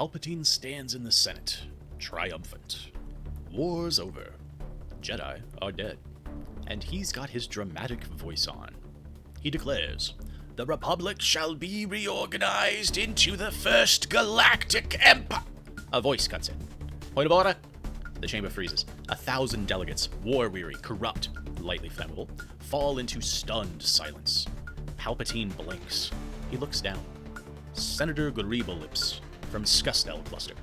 Palpatine stands in the Senate, triumphant. War's over. Jedi are dead. And he's got his dramatic voice on. He declares, "The Republic shall be reorganized into the First Galactic Empire." A voice cuts in. Point of order. The chamber freezes. 1,000 delegates, war-weary, corrupt, lightly flammable, fall into stunned silence. Palpatine blinks. He looks down. Senator Gariballips from Scustel Cluster,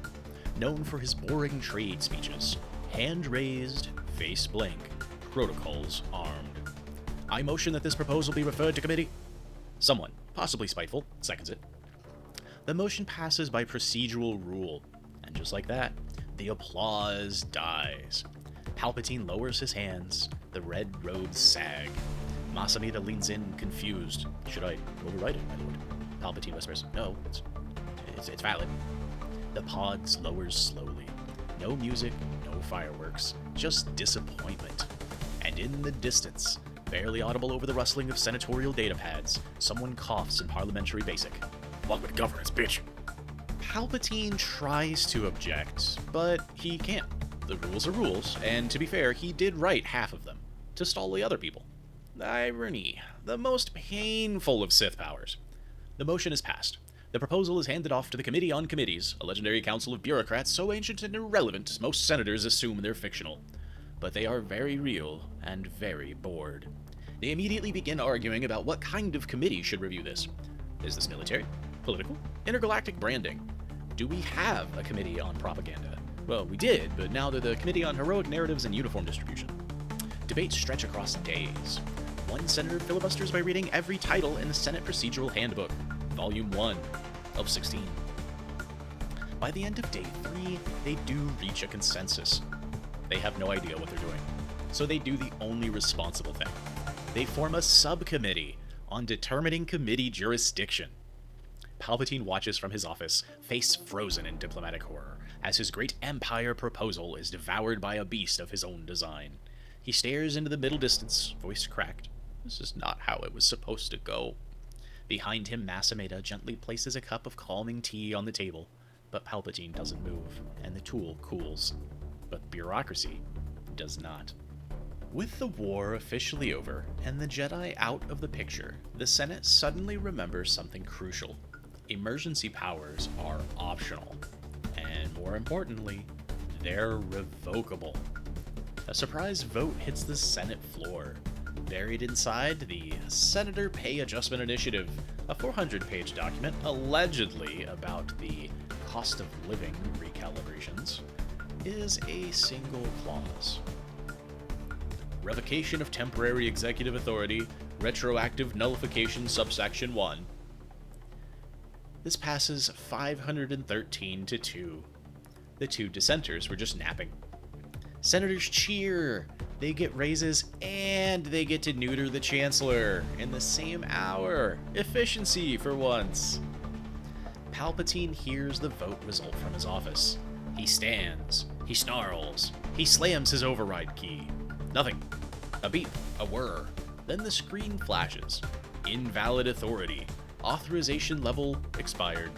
known for his boring trade speeches, hand raised, face blank, protocols armed. I motion that this proposal be referred to committee. Someone, possibly spiteful, seconds it. The motion passes by procedural rule, and just like that, the applause dies. Palpatine lowers his hands, the red robes sag. Masamita leans in, confused. Should I override it, my lord? Palpatine whispers, no, it's valid. The pod lowers slowly. No music, no fireworks, just disappointment. And in the distance, barely audible over the rustling of senatorial datapads, someone coughs in parliamentary basic. What with governance, bitch? Palpatine tries to object, but he can't. The rules are rules, and to be fair, he did write half of them, to stall the other people. Irony, the most painful of Sith powers. The motion is passed. The proposal is handed off to the Committee on Committees, a legendary council of bureaucrats so ancient and irrelevant most senators assume they're fictional. But they are very real and very bored. They immediately begin arguing about what kind of committee should review this. Is this military? Political? Intergalactic branding? Do we have a committee on propaganda? Well, we did, but now they're the Committee on Heroic Narratives and Uniform Distribution. Debates stretch across days. One senator filibusters by reading every title in the Senate Procedural Handbook, Volume 1 of 16. By the end of day 3, they do reach a consensus. They have no idea what they're doing, so they do the only responsible thing. They form a subcommittee on determining committee jurisdiction. Palpatine watches from his office, face frozen in diplomatic horror, as his great empire proposal is devoured by a beast of his own design. He stares into the middle distance, voice cracked. This is not how it was supposed to go. Behind him, Masameda gently places a cup of calming tea on the table, but Palpatine doesn't move, and the tool cools. But bureaucracy does not. With the war officially over, and the Jedi out of the picture, the Senate suddenly remembers something crucial. Emergency powers are optional, and more importantly, they're revocable. A surprise vote hits the Senate floor. Buried inside the Senator Pay Adjustment Initiative, a 400-page document allegedly about the cost of living recalibrations, is a single clause. Revocation of temporary executive authority, retroactive nullification subsection 1. This passes 513 to 2. The two dissenters were just napping. Senators cheer. They get raises, and they get to neuter the Chancellor in the same hour. Efficiency for once. Palpatine hears the vote result from his office. He stands. He snarls. He slams his override key. Nothing. A beep. A whir. Then the screen flashes. Invalid authority. Authorization level expired.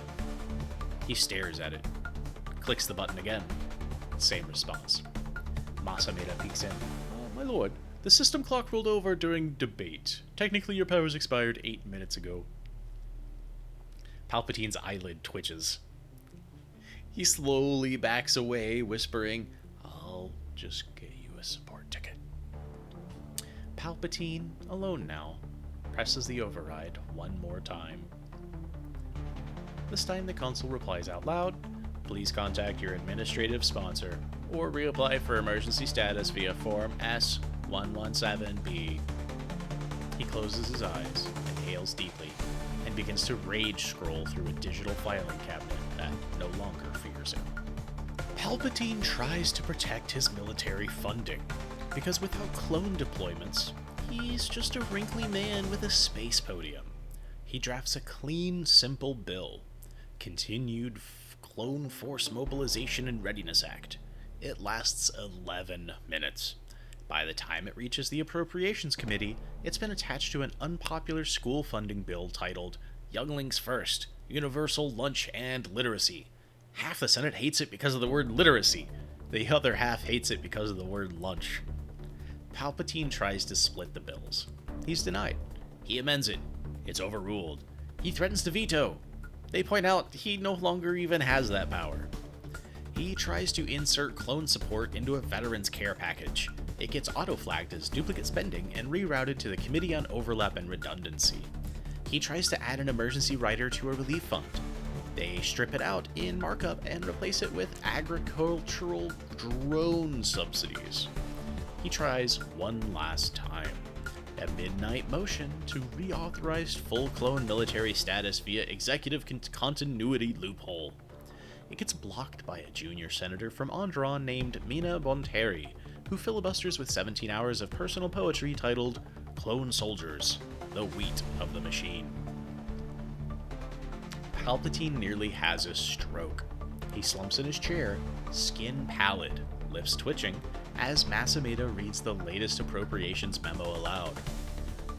He stares at it. Clicks the button again. Same response. Masameda peeks in. My lord, the system clock rolled over during debate. Technically, your powers expired 8 minutes ago. Palpatine's eyelid twitches. He slowly backs away, whispering, I'll just get you a support ticket. Palpatine, alone now, presses the override one more time. This time the console replies out loud, please contact your administrative sponsor, or reapply for emergency status via Form S117B. He closes his eyes, inhales deeply, and begins to rage scroll through a digital filing cabinet that no longer fears him. Palpatine tries to protect his military funding, because without clone deployments, he's just a wrinkly man with a space podium. He drafts a clean, simple bill. Continued Clone Force Mobilization and Readiness Act. It lasts 11 minutes. By the time it reaches the Appropriations Committee, it's been attached to an unpopular school funding bill titled Younglings First, Universal Lunch and Literacy. Half the Senate hates it because of the word literacy. The other half hates it because of the word lunch. Palpatine tries to split the bills. He's denied. He amends it. It's overruled. He threatens to veto. They point out he no longer even has that power. He tries to insert clone support into a veterans care package. It gets auto-flagged as duplicate spending and rerouted to the Committee on Overlap and Redundancy. He tries to add an emergency rider to a relief fund. They strip it out in markup and replace it with agricultural drone subsidies. He tries one last time. A midnight motion to reauthorize full clone military status via executive continuity loophole. It gets blocked by a junior senator from Andron named Mina Bonteri, who filibusters with 17 hours of personal poetry titled Clone Soldiers, the Wheat of the Machine. Palpatine nearly has a stroke. He slumps in his chair, skin pallid, lips twitching, as Masameda reads the latest appropriations memo aloud.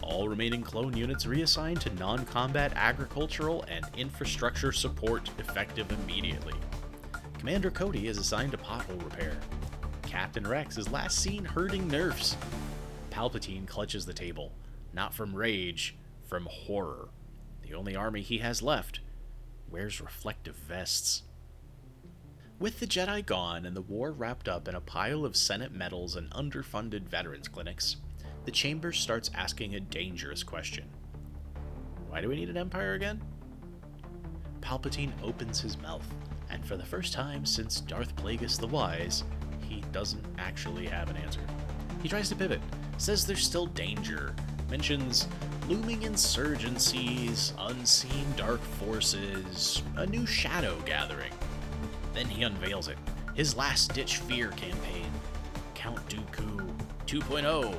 All remaining clone units reassigned to non-combat agricultural and infrastructure support effective immediately. Commander Cody is assigned to pothole repair. Captain Rex is last seen herding nerfs. Palpatine clutches the table, not from rage, from horror. The only army he has left wears reflective vests. With the Jedi gone and the war wrapped up in a pile of Senate medals and underfunded veterans clinics, the Chamber starts asking a dangerous question. Why do we need an Empire again? Palpatine opens his mouth, and for the first time since Darth Plagueis the Wise, he doesn't actually have an answer. He tries to pivot, says there's still danger, mentions looming insurgencies, unseen dark forces, a new shadow gathering. Then he unveils it, his last-ditch fear campaign. Count Dooku 2.0,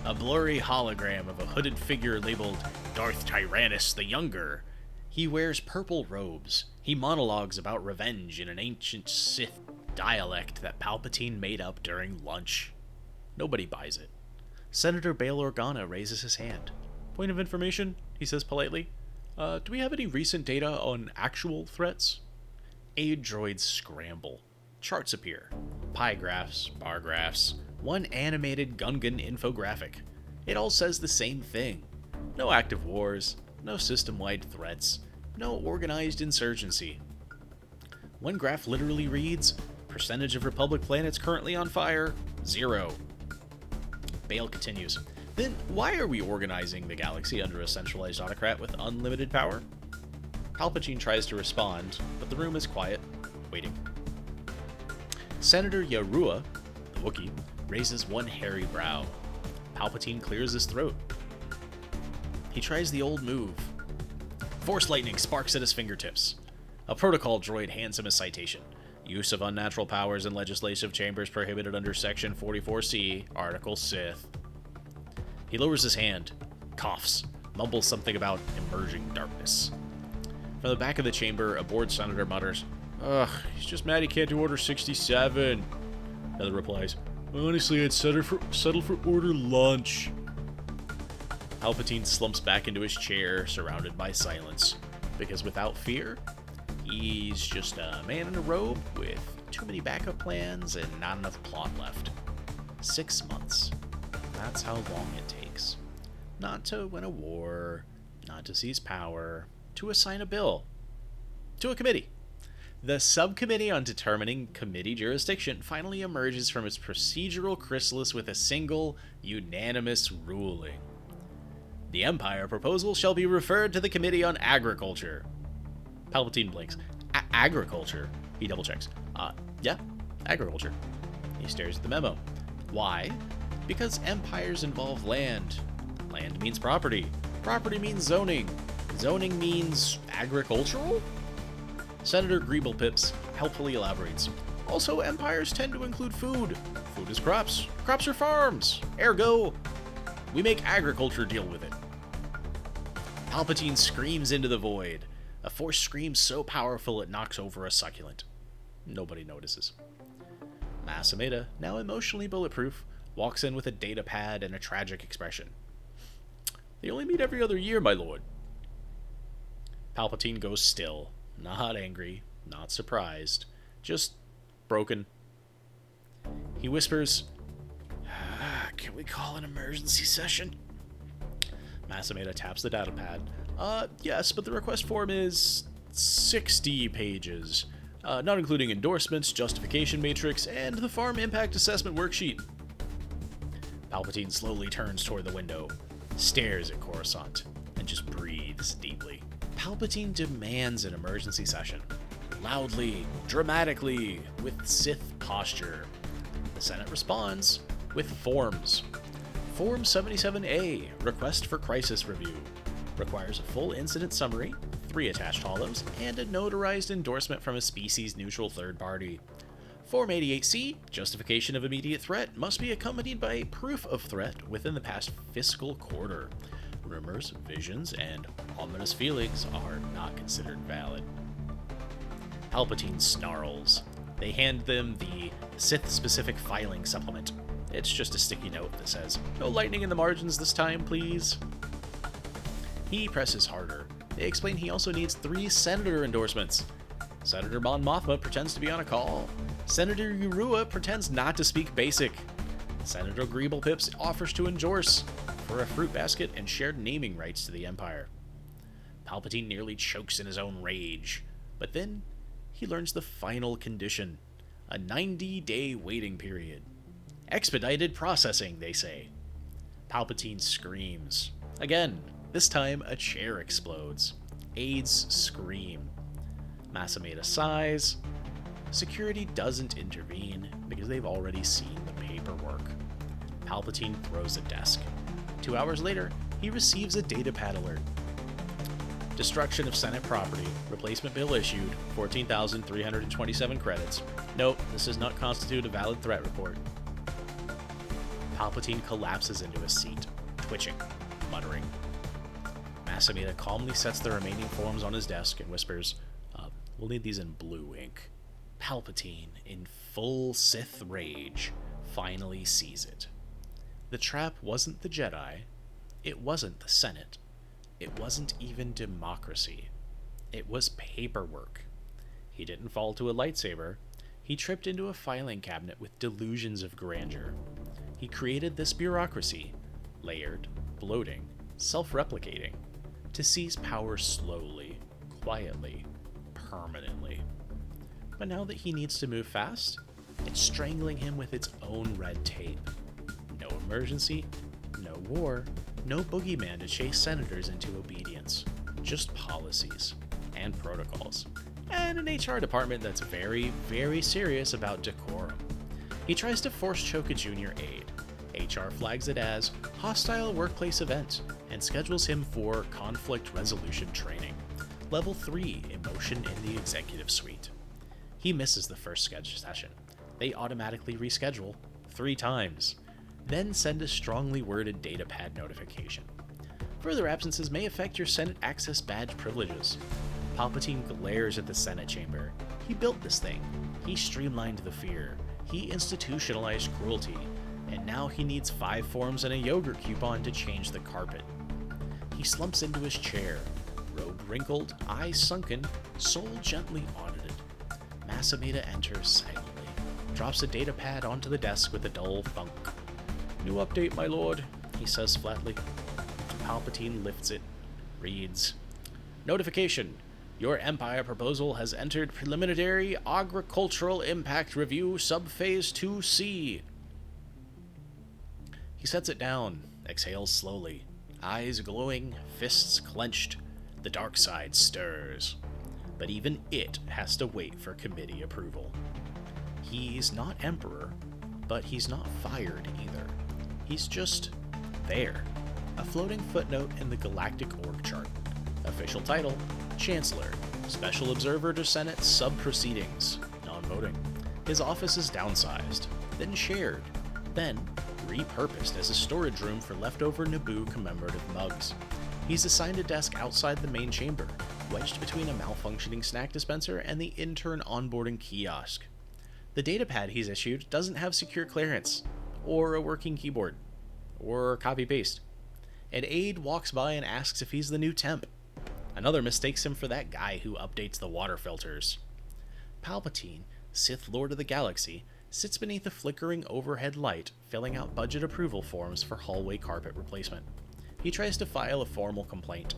a blurry hologram of a hooded figure labeled Darth Tyrannus the Younger. He wears purple robes. He monologues about revenge in an ancient Sith dialect that Palpatine made up during lunch. Nobody buys it. Senator Bail Organa raises his hand. Point of information, he says politely. Do we have any recent data on actual threats? Aid droids scramble. Charts appear. Pie graphs, bar graphs, one animated Gungan infographic. It all says the same thing. No active wars, no system-wide threats, no organized insurgency. One graph literally reads, percentage of Republic planets currently on fire, 0. Bale continues, then why are we organizing the galaxy under a centralized autocrat with unlimited power? Palpatine tries to respond, but the room is quiet, waiting. Senator Yarua, the Wookiee, raises one hairy brow. Palpatine clears his throat. He tries the old move. Force lightning sparks at his fingertips. A protocol droid hands him a citation. Use of unnatural powers in legislative chambers prohibited under Section 44C, Article Sith. He lowers his hand, coughs, mumbles something about emerging darkness. From the back of the chamber, a bored senator mutters, "Ugh, he's just mad he can't do Order 67. Another replies, "Honestly, I'd settle for Order Lunch." Palpatine slumps back into his chair, surrounded by silence, because without fear, he's just a man in a robe with too many backup plans and not enough plot left. 6 months. That's how long it takes. Not to win a war, not to seize power, to assign a bill. To a committee. The Subcommittee on Determining Committee Jurisdiction finally emerges from its procedural chrysalis with a single, unanimous ruling. The Empire proposal shall be referred to the Committee on Agriculture. Palpatine blinks. Agriculture? He double checks. Yeah, agriculture. He stares at the memo. Why? Because empires involve land. Land means property. Property means zoning. Zoning means agricultural? Senator Greeblepips helpfully elaborates. Also, empires tend to include food. Food is crops. Crops are farms. Ergo, we make agriculture deal with it. Palpatine screams into the void. A force scream so powerful it knocks over a succulent. Nobody notices. Masameda, now emotionally bulletproof, walks in with a data pad and a tragic expression. They only meet every other year, my lord. Palpatine goes still, not angry, Not surprised. Just broken. He whispers, "Can we call an emergency session?" Masameda taps the datapad. Yes, but the request form is 60 pages, not including endorsements, justification matrix, and the farm impact assessment worksheet. Palpatine slowly turns toward the window, stares at Coruscant, and just breathes deeply. Palpatine demands an emergency session. Loudly, dramatically, with Sith posture. The Senate responds with forms. Form 77A, Request for Crisis Review, requires a full incident summary, 3 attached hollows, and a notarized endorsement from a species-neutral third party. Form 88C, Justification of Immediate Threat, must be accompanied by proof of threat within the past fiscal quarter. Rumors, visions, and ominous feelings are not considered valid. Palpatine snarls. They hand them the Sith-specific filing supplement. It's just a sticky note that says, "No lightning in the margins this time, please." He presses harder. They explain he also needs 3 senator endorsements. Senator Mon Mothma pretends to be on a call. Senator Urua pretends not to speak basic. Senator Greeble Pips offers to endorse for a fruit basket and shared naming rights to the Empire. Palpatine nearly chokes in his own rage, but then he learns the final condition, a 90-day waiting period. Expedited processing, they say. Palpatine screams. Again, this time a chair explodes. Aides scream. Masameda sighs. Security doesn't intervene because they've already seen the paperwork. Palpatine throws a desk. 2 hours later, he receives a datapad alert. Destruction of Senate property. Replacement bill issued. 14,327 credits. Nope, this does not constitute a valid threat report. Palpatine collapses into his seat, twitching, muttering. Masameda calmly sets the remaining forms on his desk and whispers, "We'll need these in blue ink." Palpatine, in full Sith rage, finally sees it. The trap wasn't the Jedi. It wasn't the Senate. It wasn't even democracy. It was paperwork. He didn't fall to a lightsaber. He tripped into a filing cabinet with delusions of grandeur. He created this bureaucracy, layered, bloating, self-replicating, to seize power slowly, quietly, permanently. But now that he needs to move fast, it's strangling him with its own red tape. No emergency, no war, no boogeyman to chase senators into obedience. Just policies and protocols. And an HR department that's very, very serious about decorum. He tries to force choke a junior aide. HR flags it as hostile workplace event and schedules him for conflict resolution training. Level 3, emotion in the executive suite. He misses the first scheduled session. They automatically reschedule 3 times, then send a strongly worded datapad notification. Further absences may affect your Senate access badge privileges. Palpatine glares at the Senate chamber. He built this thing. He streamlined the fear. He institutionalized cruelty. And now he needs 5 forms and a yogurt coupon to change the carpet. He slumps into his chair, robe wrinkled, eyes sunken, soul gently audited. Masameda enters silently, drops a datapad onto the desk with a dull thunk. "New update, my lord," he says flatly. Palpatine lifts it, reads, "Notification. Your Empire proposal has entered preliminary agricultural impact review subphase 2C. He sets it down, exhales slowly, eyes glowing, fists clenched. The dark side stirs. But even it has to wait for committee approval. He's not Emperor, but he's not fired either. He's just there. A floating footnote in the galactic org chart. Official title, Chancellor. Special Observer to Senate Sub-Proceedings. Non-voting. His office is downsized, then shared, then repurposed as a storage room for leftover Naboo commemorative mugs. He's assigned a desk outside the main chamber, wedged between a malfunctioning snack dispenser and the intern onboarding kiosk. The datapad he's issued doesn't have secure clearance, or a working keyboard, or copy-paste. An aide walks by and asks if he's the new temp. Another mistakes him for that guy who updates the water filters. Palpatine, Sith Lord of the Galaxy, sits beneath a flickering overhead light, filling out budget approval forms for hallway carpet replacement. He tries to file a formal complaint.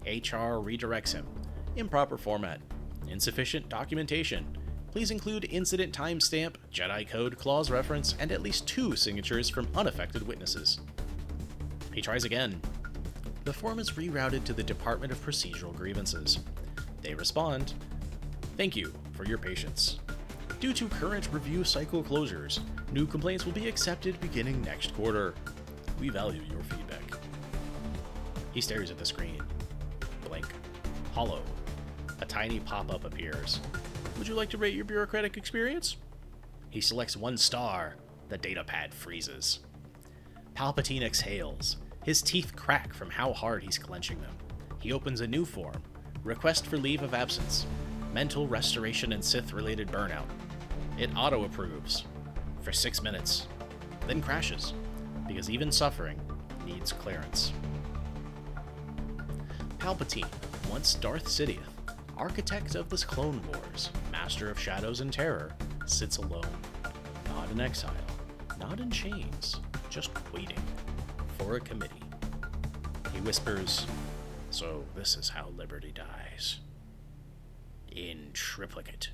HR redirects him. Improper format. Insufficient documentation. Please include incident timestamp, Jedi Code clause reference, and at least 2 signatures from unaffected witnesses. He tries again. The form is rerouted to the Department of Procedural Grievances. They respond, "Thank you for your patience. Due to current review cycle closures, new complaints will be accepted beginning next quarter. We value your feedback." He stares at the screen. Blink. Hollow. A tiny pop-up appears. "Would you like to rate your bureaucratic experience?" He selects 1 star. The datapad freezes. Palpatine exhales. His teeth crack from how hard he's clenching them. He opens a new form. Request for leave of absence. Mental restoration and Sith-related burnout. It auto-approves. For 6 minutes. Then crashes. Because even suffering needs clearance. Palpatine, once Darth Sidious, architect of the Clone Wars, master of shadows and terror, sits alone. Not in exile. Not in chains. Just waiting. For a committee. He whispers, "So this is how liberty dies. In triplicate."